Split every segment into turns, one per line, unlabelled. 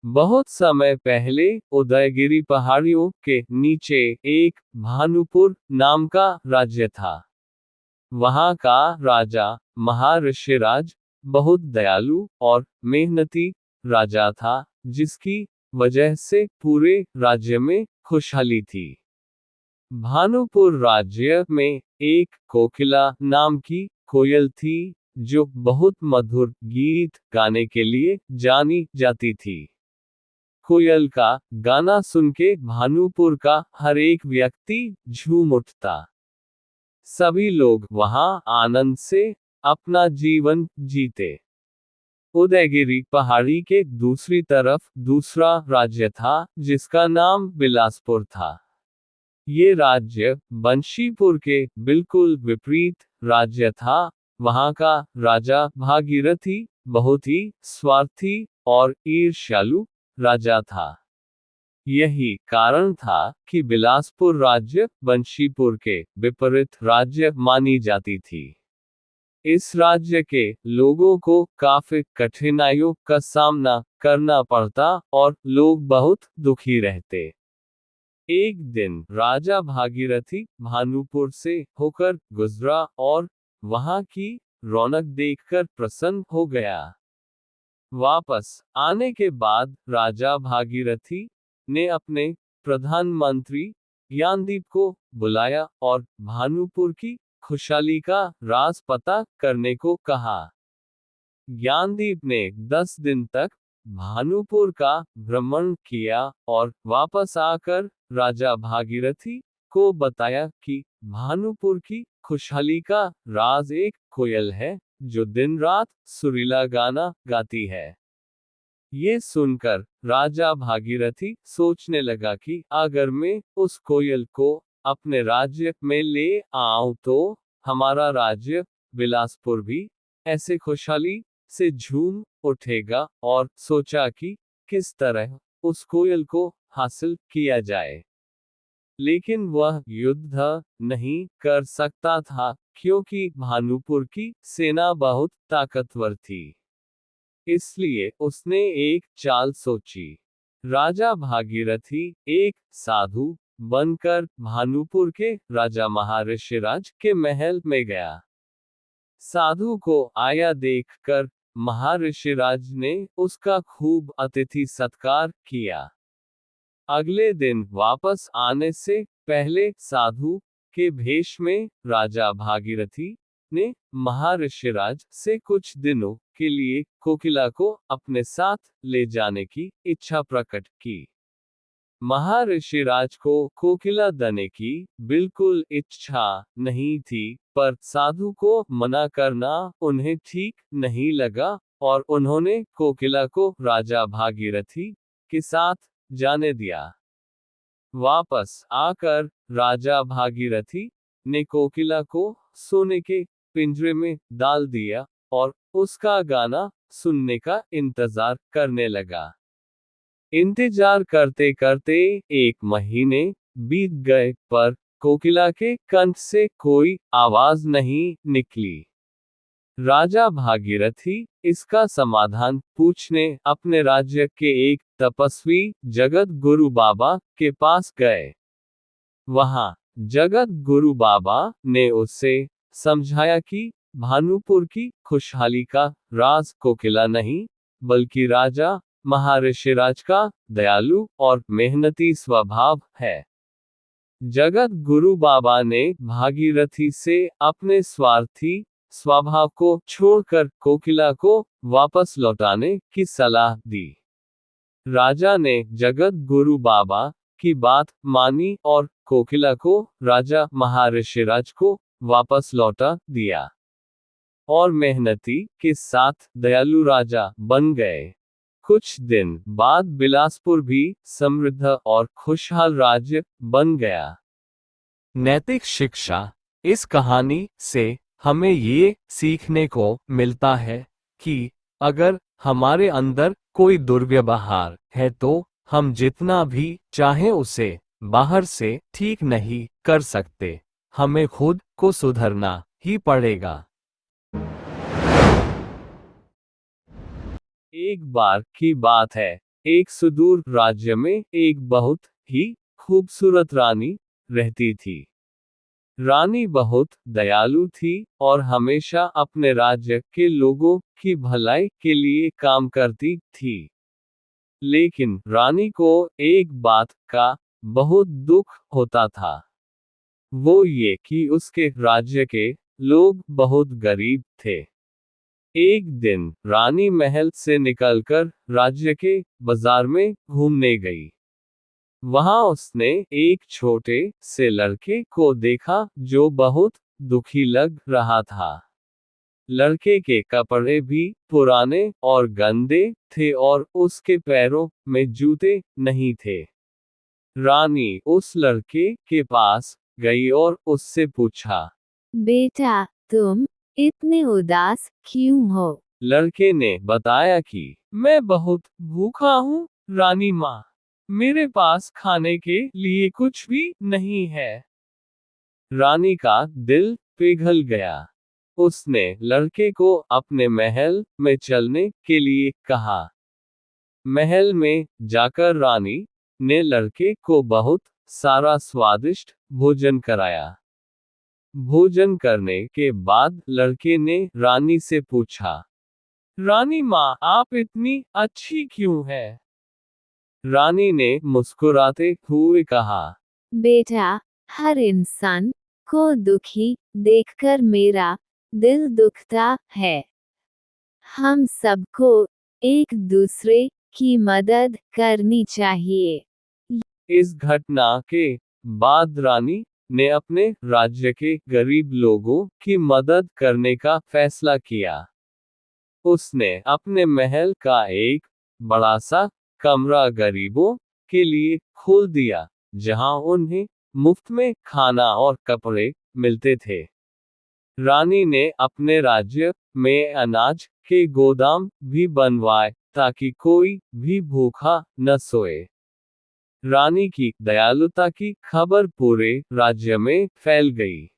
बहुत समय पहले उदयगिरी पहाड़ियों के नीचे एक भानुपुर नाम का राज्य था। वहां का राजा महर्षिराज बहुत दयालु और मेहनती राजा था, जिसकी वजह से पूरे राज्य में खुशहाली थी। भानुपुर राज्य में एक कोकिला नाम की कोयल थी, जो बहुत मधुर गीत गाने के लिए जानी जाती थी। कोयल का गाना सुन के भानुपुर का हर एक व्यक्ति झूम उठता। सभी लोग वहां आनंद से अपना जीवन जीते। उदयगिरी पहाड़ी के दूसरी तरफ दूसरा राज्य था, जिसका नाम बिलासपुर था। ये राज्य बंशीपुर के बिल्कुल विपरीत राज्य था। वहां का राजा भागीरथी बहुत ही स्वार्थी और ईर्ष्यालु राजा था। यही कारण था कि बिलासपुर राज्य बंशीपुर के विपरीत राज्य मानी जाती थी। इस राज्य के लोगों को काफी कठिनाइयों का सामना करना पड़ता और लोग बहुत दुखी रहते। एक दिन राजा भागीरथी भानुपुर से होकर गुजरा और वहां की रौनक देखकर प्रसन्न हो गया। वापस आने के बाद राजा भागीरथी ने अपने प्रधानमंत्री ज्ञानदीप को बुलाया और भानुपुर की खुशहाली का राज पता करने को कहा। ज्ञानदीप ने 10 दिन तक भानुपुर का भ्रमण किया और वापस आकर राजा भागीरथी को बताया कि भानुपुर की खुशहाली का राज एक कोयल है, जो दिन रात सुरीला गाना गाती है। ये सुनकर राजा भागीरथी सोचने लगा कि अगर मैं उस कोयल को अपने राज्य में ले आऊं तो हमारा राज्य बिलासपुर भी ऐसे खुशहाली से झूम उठेगा, और सोचा कि किस तरह उस कोयल को हासिल किया जाए। लेकिन वह युद्ध नहीं कर सकता था, क्योंकि भानुपुर की सेना बहुत ताकतवर थी। इसलिए उसने एक चाल सोची। राजा भागीरथी एक साधु बनकर भानुपुर के राजा महर्षिराज के महल में गया। साधु को आया देखकर महर्षिराज ने उसका खूब अतिथि सत्कार किया। अगले दिन वापस आने से पहले साधु के भेष में राजा भागीरथी ने महर्षिराज से कुछ दिनों के लिए कोकिला को अपने साथ ले जाने की इच्छा प्रकट की। महर्षिराज को कोकिला देने की बिल्कुल इच्छा नहीं थी, पर साधु को मना करना उन्हें ठीक नहीं लगा और उन्होंने कोकिला को राजा भागीरथी के साथ जाने दिया। वापस आकर राजा भागीरथी ने कोकिला को सोने के पिंजरे में डाल दिया और उसका गाना सुनने का इंतजार करने लगा। इंतजार करते करते 1 महीने बीत गए, पर कोकिला के कंठ से कोई आवाज नहीं निकली। राजा भागीरथी इसका समाधान पूछने अपने राज्य के एक तपस्वी जगत गुरु बाबा के पास गए। वहां जगत गुरु बाबा ने उससे समझाया कि भानुपुर की खुशहाली का राज कोकिला नहीं, बल्कि राजा महर्षिराज का दयालु और मेहनती स्वभाव है। जगत गुरु बाबा ने भागीरथी से अपने स्वार्थी स्वभाव को छोड़कर कोकिला को वापस लौटाने की सलाह दी। राजा ने जगत गुरु बाबा की बात मानी और कोकिला को राजा महर्षिराज को वापस लौटा दिया और मेहनती के साथ दयालु राजा बन गए। कुछ दिन बाद बिलासपुर भी समृद्ध और खुशहाल राज्य बन गया। नैतिक शिक्षा: इस कहानी से हमें ये सीखने को मिलता है कि अगर हमारे अंदर कोई दुर्व्यवहार है तो हम जितना भी चाहें उसे बाहर से ठीक नहीं कर सकते। हमें खुद को सुधरना ही पड़ेगा। एक बार की बात है, एक सुदूर राज्य में एक बहुत ही खूबसूरत रानी रहती थी। रानी बहुत दयालु थी और हमेशा अपने राज्य के लोगों की भलाई के लिए काम करती थी। लेकिन रानी को एक बात का बहुत दुख होता था। वो ये कि उसके राज्य के लोग बहुत गरीब थे। एक दिन रानी महल से निकलकर राज्य के बाजार में घूमने गई। वहां उसने एक छोटे से लड़के को देखा जो बहुत दुखी लग रहा था। लड़के के कपड़े भी पुराने और गंदे थे और उसके पैरों में जूते नहीं थे। रानी उस लड़के के पास गई और उससे पूछा,
बेटा, तुम इतने उदास क्यों हो?
लड़के ने बताया कि मैं बहुत भूखा हूँ रानी माँ। मेरे पास खाने के लिए कुछ भी नहीं है। रानी का दिल पिघल गया। उसने लड़के को अपने महल में चलने के लिए कहा। महल में जाकर रानी ने लड़के को बहुत सारा स्वादिष्ट भोजन कराया। भोजन करने के बाद लड़के ने रानी से पूछा, रानी माँ, आप इतनी अच्छी क्यों है? रानी ने मुस्कुराते हुए कहा,
बेटा, हर इंसान को दुखी देखकर मेरा दिल दुखता है। हम सबको एक दूसरे की मदद करनी चाहिए।
इस घटना के बाद रानी ने अपने राज्य के गरीब लोगों की मदद करने का फैसला किया। उसने अपने महल का एक बड़ा सा कमरा गरीबों के लिए खोल दिया, जहां उन्हें मुफ्त में खाना और कपड़े मिलते थे। रानी ने अपने राज्य में अनाज के गोदाम भी बनवाए ताकि कोई भी भूखा न सोए। रानी की दयालुता की खबर पूरे राज्य में फैल गई।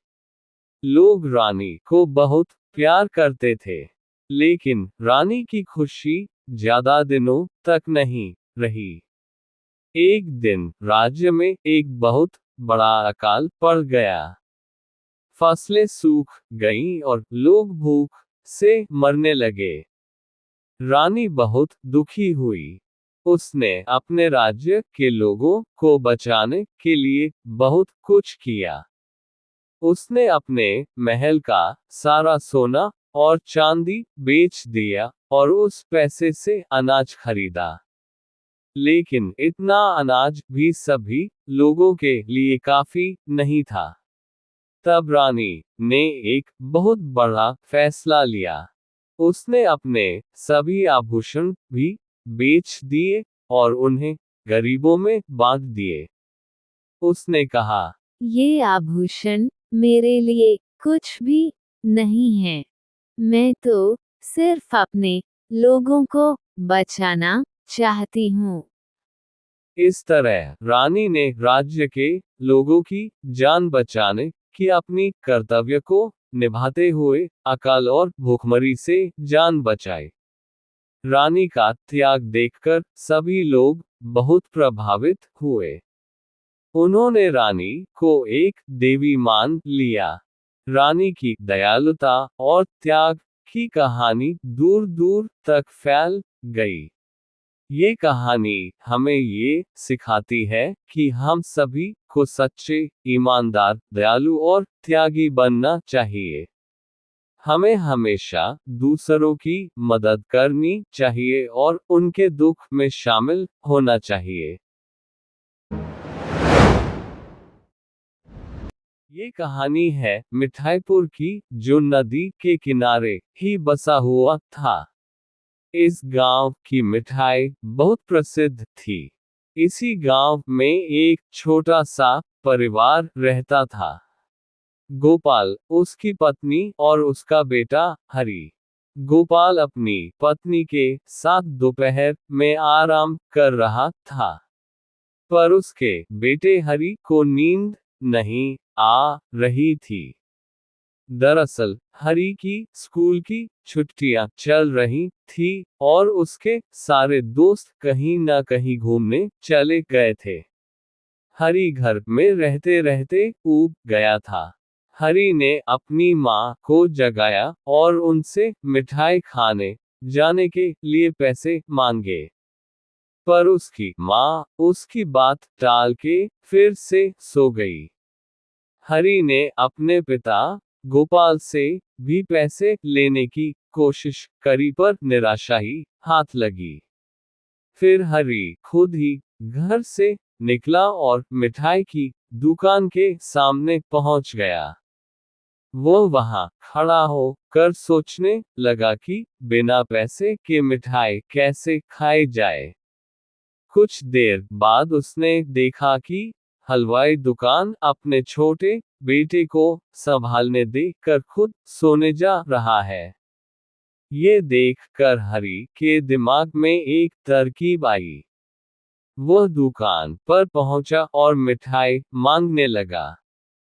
लोग रानी को बहुत प्यार करते थे। लेकिन रानी की खुशी ज्यादा दिनों तक नहीं रही। एक दिन राज्य में एक बहुत बड़ा अकाल पड़ गया। फसलें सूख गईं और लोग भूख से मरने लगे। रानी बहुत दुखी हुई। उसने अपने राज्य के लोगों को बचाने के लिए बहुत कुछ किया। उसने अपने महल का सारा सोना और चांदी बेच दिया और उस पैसे से अनाज खरीदा। लेकिन इतना अनाज भी सभी लोगों के लिए काफी नहीं था। तब रानी ने एक बहुत बड़ा फैसला लिया। उसने अपने सभी आभूषण भी बेच दिए और उन्हें गरीबों में बांट दिए। उसने कहा,
ये आभूषण मेरे लिए कुछ भी नहीं है। मैं तो सिर्फ अपने लोगों को बचाना चाहती हूँ।
इस तरह रानी ने राज्य के लोगों की जान बचाने की अपनी कर्तव्य को निभाते हुए अकाल और भूखमरी से जान बचाई। रानी का त्याग देखकर सभी लोग बहुत प्रभावित हुए। उन्होंने रानी को एक देवी मान लिया। रानी की दयालुता और त्याग की कहानी दूर दूर तक फैल गई। ये कहानी हमें ये सिखाती है कि हम सभी को सच्चे, ईमानदार, दयालु और त्यागी बनना चाहिए। हमें हमेशा दूसरों की मदद करनी चाहिए और उनके दुख में शामिल होना चाहिए। ये कहानी है मिठाईपुर की, जो नदी के किनारे ही बसा हुआ था। इस गांव की मिठाई बहुत प्रसिद्ध थी। इसी गांव में एक छोटा सा परिवार रहता था। गोपाल, उसकी पत्नी और उसका बेटा हरि। गोपाल अपनी पत्नी के साथ दोपहर में आराम कर रहा था। पर उसके बेटे हरि को नींद नहीं आ रही थी। दरअसल हरि की स्कूल की छुट्टियां चल रही थी और उसके सारे दोस्त कहीं ना कहीं घूमने चले गए थे। हरि घर में रहते रहते ऊब गया था। हरि ने अपनी माँ को जगाया और उनसे मिठाई खाने जाने के लिए पैसे मांगे। पर उसकी माँ उसकी बात टाल के फिर से सो गई। हरि ने अपने पिता गोपाल से भी पैसे लेने की कोशिश करी पर निराशा ही हाथ लगी। फिर हरि खुद ही घर से निकला और मिठाई की दुकान के सामने पहुंच गया। वो वहां खड़ा हो कर सोचने लगा कि बिना पैसे के मिठाई कैसे खाई जाए। कुछ देर बाद उसने देखा कि हलवाई दुकान अपने छोटे बेटे को संभालने दे कर खुद सोने जा रहा है। ये देख कर हरि के दिमाग में एक तरकीब आई। वह दुकान पर पहुंचा और मिठाई मांगने लगा।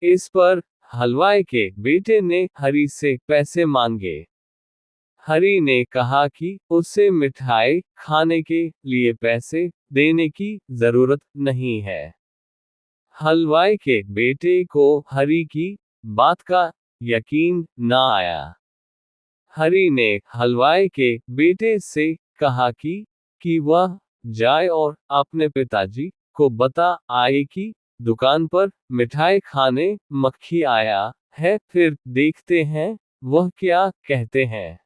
इस पर हलवाई के बेटे ने हरि से पैसे मांगे। हरि ने कहा कि उसे मिठाई खाने के लिए पैसे देने की जरूरत नहीं है। हलवाई के बेटे को हरि की बात का यकीन न आया। हरि ने हलवाई के बेटे से कहा कि वह जाए और अपने पिताजी को बता आए कि दुकान पर मिठाई खाने मक्खी आया है, फिर देखते हैं वह क्या कहते हैं।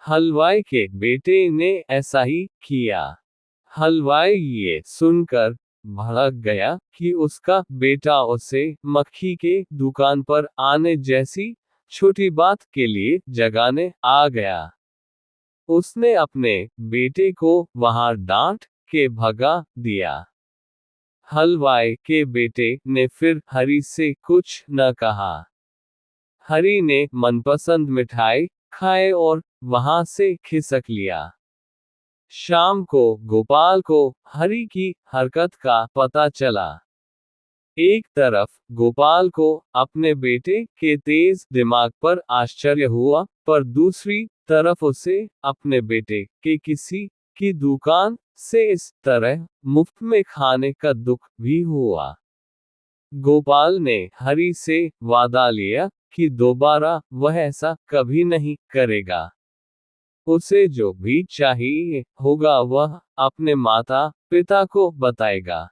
हलवाई के बेटे ने ऐसा ही किया। हलवाई ये सुनकर भड़क गया कि उसका बेटा उसे मक्खी के दुकान पर आने जैसी छोटी बात के लिए जगाने आ गया। उसने अपने बेटे को वहां डांट के भगा दिया। हलवाई के बेटे ने फिर हरि से कुछ न कहा। हरि ने मनपसंद मिठाई खाए और वहां से खिसक लिया। शाम को गोपाल को हरि की हरकत का पता चला। एक तरफ गोपाल को अपने बेटे के तेज दिमाग पर आश्चर्य हुआ, पर दूसरी तरफ उसे अपने बेटे के किसी की दुकान से इस तरह मुफ्त में खाने का दुख भी हुआ। गोपाल ने हरि से वादा लिया कि दोबारा वह ऐसा कभी नहीं करेगा। उसे जो भी चाहिए होगा वह अपने माता पिता को बताएगा।